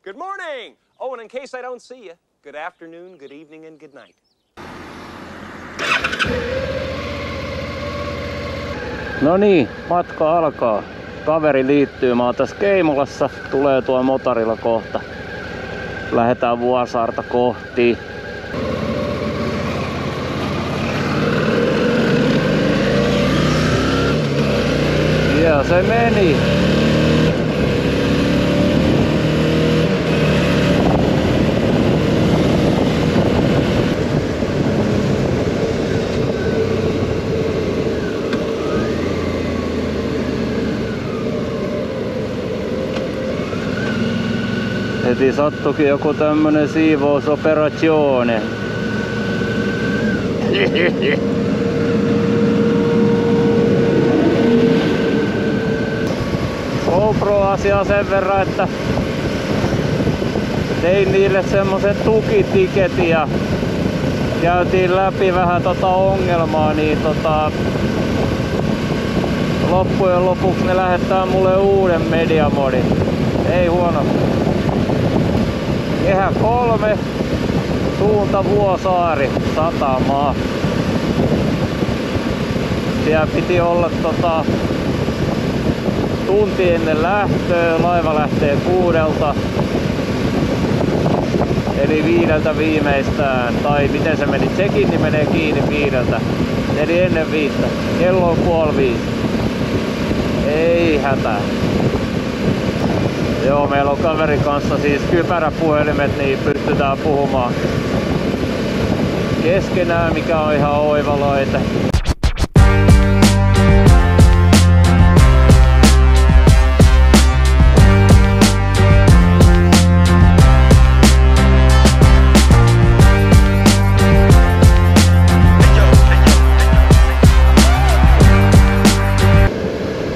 Good morning! Oh, and in case I don't see you, good afternoon, good evening, and good night. No niin, matka alkaa. Kaveri liittyy, mä oon tässä Keimolassa, tulee tuo motorilla kohta. Lähdetään Vuosaarta kohti. Ja se meni. Heti sattuikin joku tämmönen siivousoperazione. GoPro-asiaa sen verran, että tein niille semmosen tukitiketin ja käytiin läpi vähän ongelmaa, niin loppujen lopuksi ne lähettää mulle uuden mediamodin. Ei huono. Kehä 3, suunta Vuosaari, satamaa. Siellä piti olla tunti ennen lähtöä, laiva lähtee 6. Eli 5 viimeistään, tai miten se meni, check-in menee kiinni 5. Eli ennen 5. Kello on 4:30. Ei hätää. Joo, meillä on kaverin kanssa siis kypäräpuhelimet, niin pystytään puhumaan keskenään, mikä on ihan oiva laite.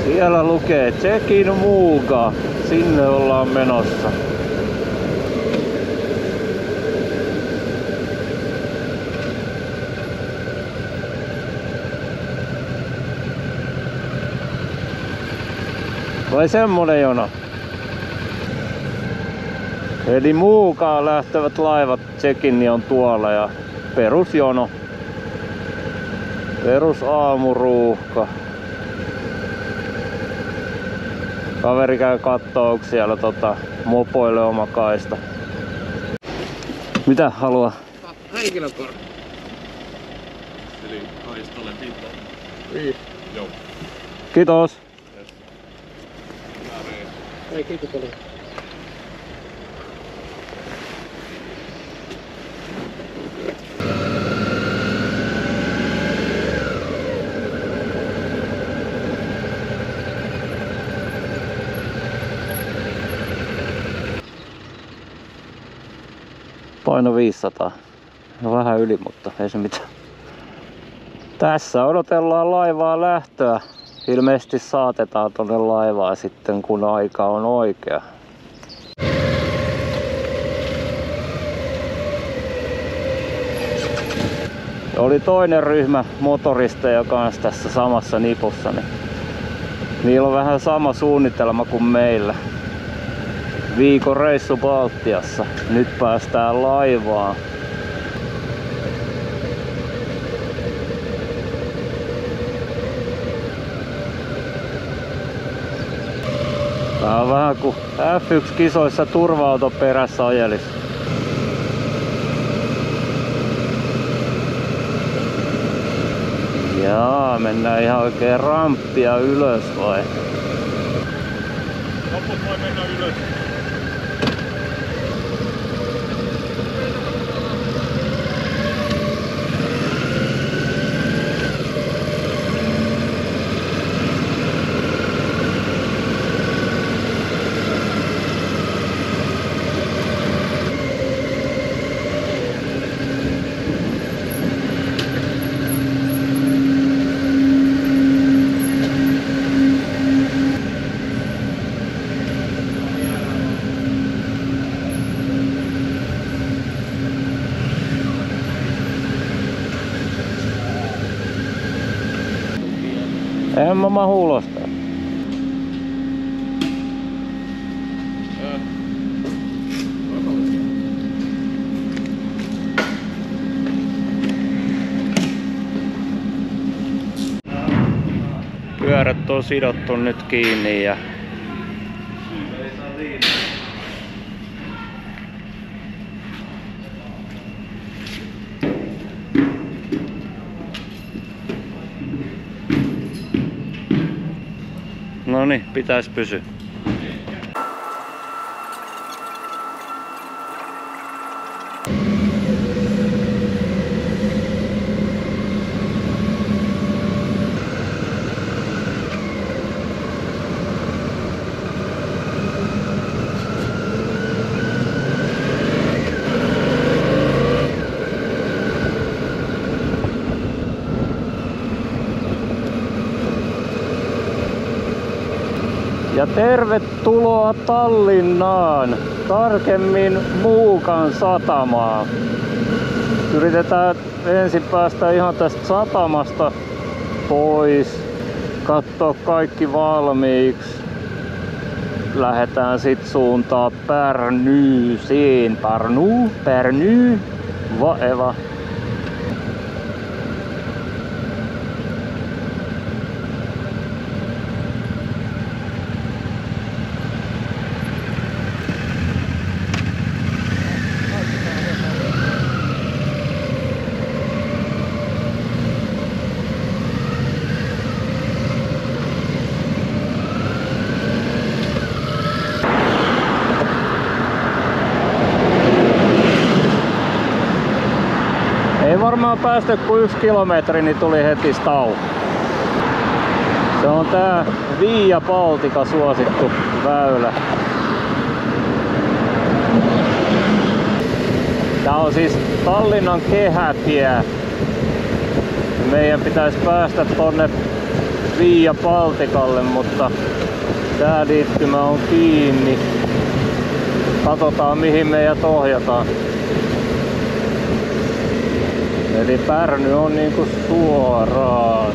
Siellä lukee check-in Muuga. Sinne ollaan menossa. Vai semmonen jono? Eli Muugaan lähtevät laivat check-in on tuolla ja perusjono. Perus aamuruuhka. Kaveri käy kattoo, onko siellä mopoille oma kaista. Mitä haluaa? Henkilökortti. Eli kaistalle pitää. Niin. Joo. Kiitos. Yes. Ei, kiitos paljon. Paino 500. Vähän yli, mutta ei se mitään. Tässä odotellaan laivaa lähtöä. Ilmeisesti saatetaan tonne laivaa sitten, kun aika on oikea. Oli toinen ryhmä motoristeja kanssa tässä samassa nipussa. Niin niillä on vähän sama suunnitelma kuin meillä. Viikon reissu Baltiassa. Nyt päästään laivaan. Tää on vähän kuin F1-kisoissa turva-auto perässä ajelis. Jaa, mennään ihan oikein ramppia ylös vai? Loput voi mennä ylös. En mä mahu ulos täältä. pyörät on sidottu nyt kiinni ja noniin, pitäis pysyä. Ja tervetuloa Tallinnaan, tarkemmin Muukan satamaan. Yritetään ensin päästä ihan tästä satamasta pois, katsoa kaikki valmiiksi. Lähdetään sit suuntaan Pärnyyseen. Pärny, whatever. Ei varmaan päästy kuin 1 kilometri, niin tuli heti stau. Se on tää Via Baltica suosittu väylä. Tää on siis Tallinnan kehätie. Meidän pitäisi päästä tonne Via Balticalle, mutta tää liittymä on kiinni. Katsotaan mihin meidät ohjataan. Eli Pärny on niinku suoraan.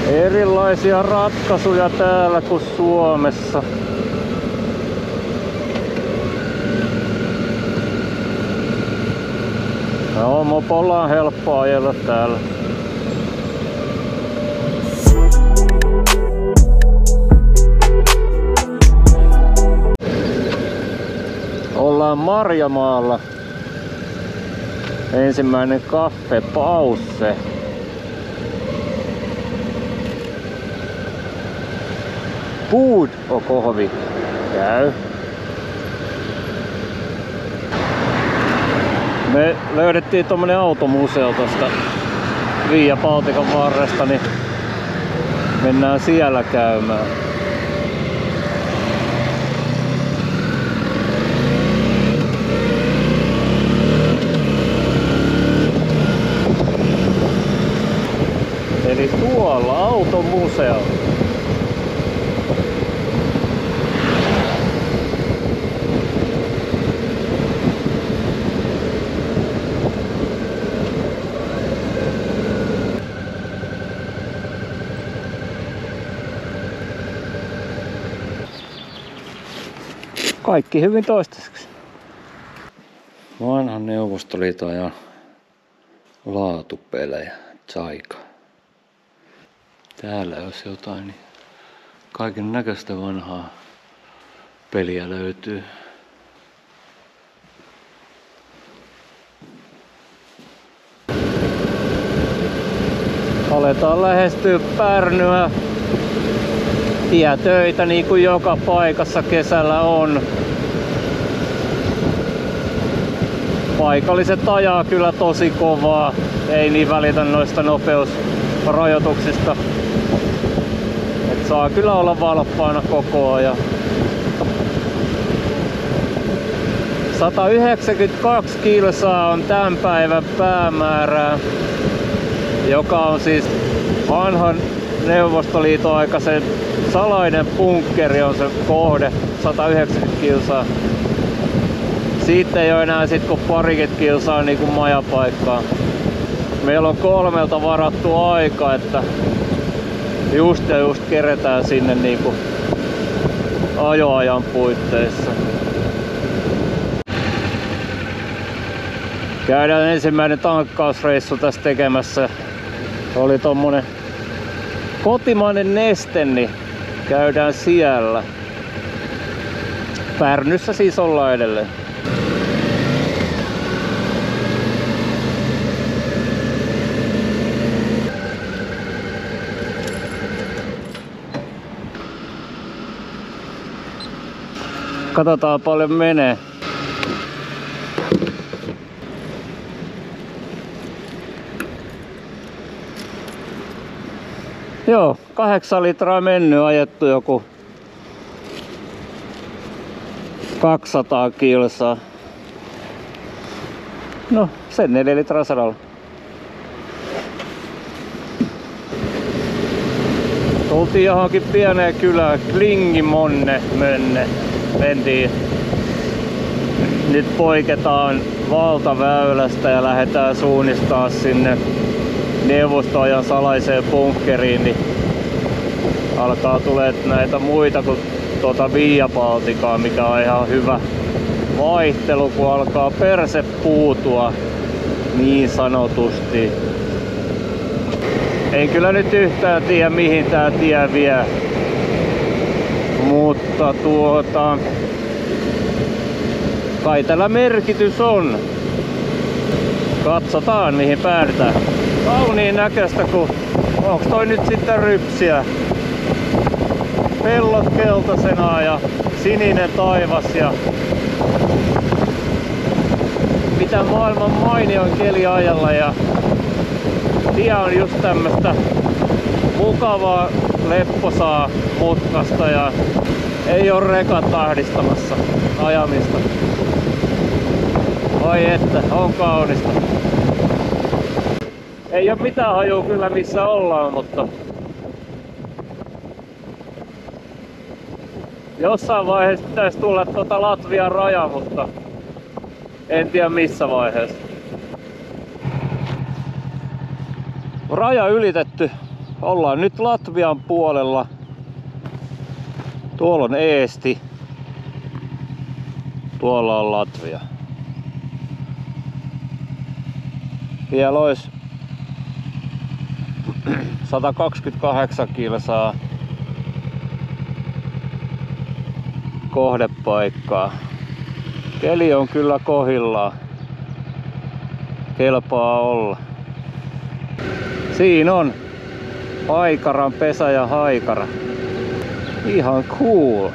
Erilaisia ratkaisuja täällä kuin Suomessa. No, mopolla on helppo ajella täällä. Ollaan Marjamaalla. Ensimmäinen kaffepause. Food och kohvi. Käy. Me löydettiin tommonen automuseo tosta Via Baltican varresta, niin mennään siellä käymään. Eli tuolla automuseo. Kaikki hyvin toistaiseksi. Vanhan Neuvostoliiton ajan laatupelejä, Tsaika. Täällä jos jotain, niin kaiken näköistä vanhaa peliä löytyy. Aletaan lähestyä Pärnyä. Tietöitä niin kuin joka paikassa kesällä on. Paikalliset ajaa kyllä tosi kovaa. Ei niin välitä noista nopeusrajoituksista. Et saa kyllä olla valppaana koko ajan. 192 kilsaa on tämän päivän päämäärää. joka on siis vanhan Neuvostoliiton aikaisen salainen bunkkeri on se kohde, 190 kilsaa. Siitä ei ole enää kuin parikymmentä kilsaa niin kuin majapaikkaa. Meillä on 3 varattu aika, että just keretään sinne niin kuin ajoajan puitteissa. Käydään ensimmäinen tankkausreissu tässä tekemässä. Oli tommonen kotimainen Neste, niin käydään siellä. Pärnyssä siis ollaan edelleen. Katsotaan paljon menee. Joo, 8 litraa mennyt, ajettu joku 200 kilsaa. No, sen 4 litraa sadalla. Tultiin johonkin pieneen kylään, Klingimonne mentiin. Nyt poiketaan valtaväylästä ja lähdetään suunnistaa sinne neuvostoajan salaiseen bunkkeriin, niin alkaa tulee näitä muita kuin Via Balticaa, mikä on ihan hyvä vaihtelu, kun alkaa perse puutua niin sanotusti. Ei kyllä nyt yhtään tiedä mihin tää tie vie, mutta kai tällä merkitys on. Katsotaan mihin päädytään. Kauniin näköistä, kun onks toi nyt sitten rypsiä? Pellot keltaisena ja sininen taivas ja mitä maailman mainion keliajalla, ja tie on just tämmöstä mukavaa lepposaa mutkasta ja ei oo rekat ahdistamassa ajamista. Ai että, on kaunista. Ei oo mitään hajua kyllä missä ollaan, mutta jossain vaiheessa pitäisi tulla Latvian raja, mutta en tiedä missä vaiheessa. Raja ylitetty. Ollaan nyt Latvian puolella. Tuolla on Eesti. Tuolla on Latvia. Vielä olisi 128 kilsaa kohdepaikkaa. Keli on kyllä kohillaan. Kelpaa olla. Siinä on Haikaran pesä ja haikara. Ihan cool.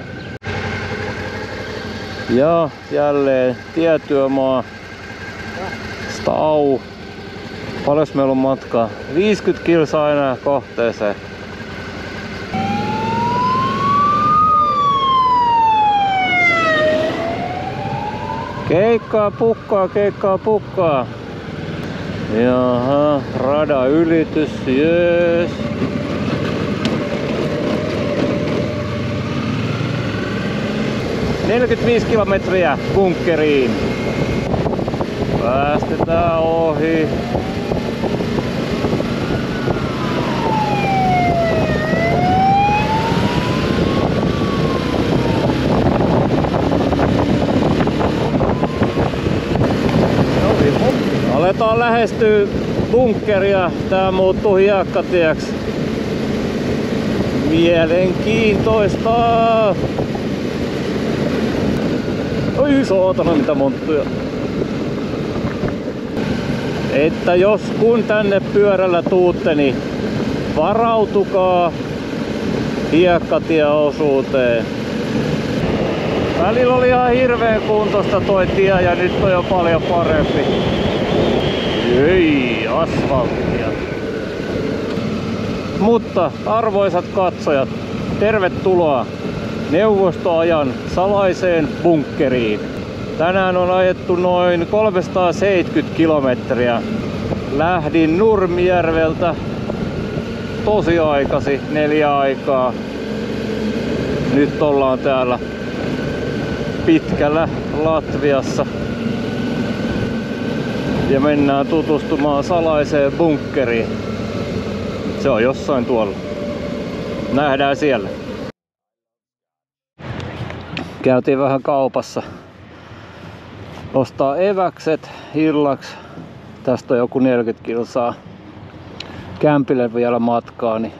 Ja jälleen tietyömaa. Stau. Paljon meillä on matkaa? 50 kilsaa enää kohteeseen. Keikkaa pukkaa, keikkaa pukkaa. Jaha, rada ylitys, jees. ...45 kilometriä bunkkeriin. Päästetään ohi. Aletaan lähestyä bunkkeria. Tää muuttuu hiekkatieksi. Mielenkiintoista! Oi saatana mitä monttuja. Että jos kun tänne pyörällä tuutte, niin varautukaa hiekkatieosuuteen. Välillä oli ihan hirveän kuntosta toi tie ja nyt on jo paljon parempi. Ei asfalttia. Mutta arvoisat katsojat, tervetuloa neuvostoajan salaiseen bunkkeriin. Tänään on ajettu noin 370 kilometriä. Lähdin Nurmijärveltä tosi aikasi, 4 aikaa. Nyt ollaan täällä pitkällä Latviassa. Ja mennään tutustumaan salaiseen bunkkeriin. Se on jossain tuolla. Nähdään siellä. Käytiin vähän kaupassa. Ostaa eväkset illaksi. Tästä on joku 40 kilsaa kämpille vielä matkaa, niin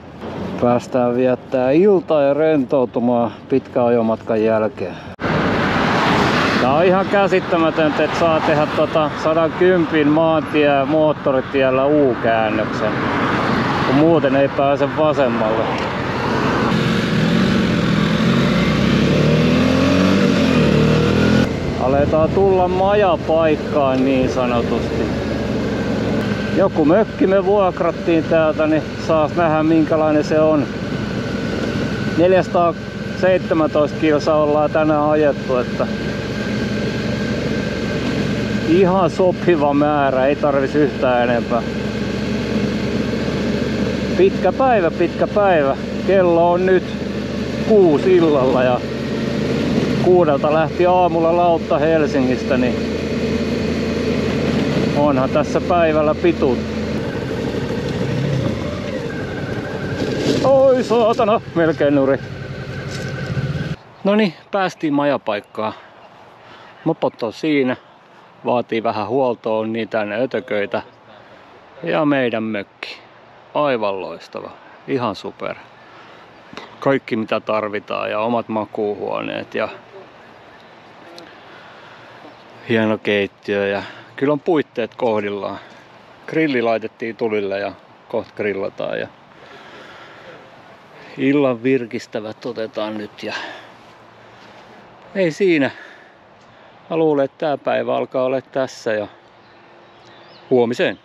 päästään viettää iltaa ja rentoutumaan pitkän ajomatkan jälkeen. Tää on ihan käsittämätöntä, että saa tehdä 110 maantie moottoritiellä U-käännöksen, kun muuten ei pääse vasemmalle. Aletaan tulla majapaikkaan niin sanotusti. Joku mökki me vuokrattiin täältä, niin saas nähdä minkälainen se on. 417 kilsaa ollaan tänään ajettu, että ihan sopiva määrä, ei tarvitsisi yhtään enempää. Pitkä päivä. Kello on nyt 6 illalla ja 6 lähti aamulla lautta Helsingistä, niin onhan tässä päivällä pituutta. Oi saatana, melkein nuri. Noniin, päästiin majapaikkaan. Mopot on siinä. Vaatii vähän huoltoa, on niitä ötököitä. Ja meidän mökki. Aivan loistava. Ihan super. Kaikki mitä tarvitaan ja omat makuuhuoneet ja hieno keittiö ja kyllä on puitteet kohdillaan. Grilli laitettiin tulille ja kohta grillataan ja illan virkistävät otetaan nyt ja ei siinä. Mä luulen, että tää päivä alkaa olla tässä ja huomiseen.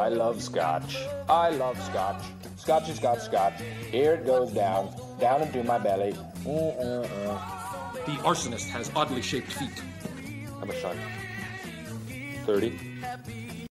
I love scotch. I love scotch. Scotchy, scotch, scotch. Here it goes down. Down into my belly. The arsonist has oddly shaped feet. How much time? 30?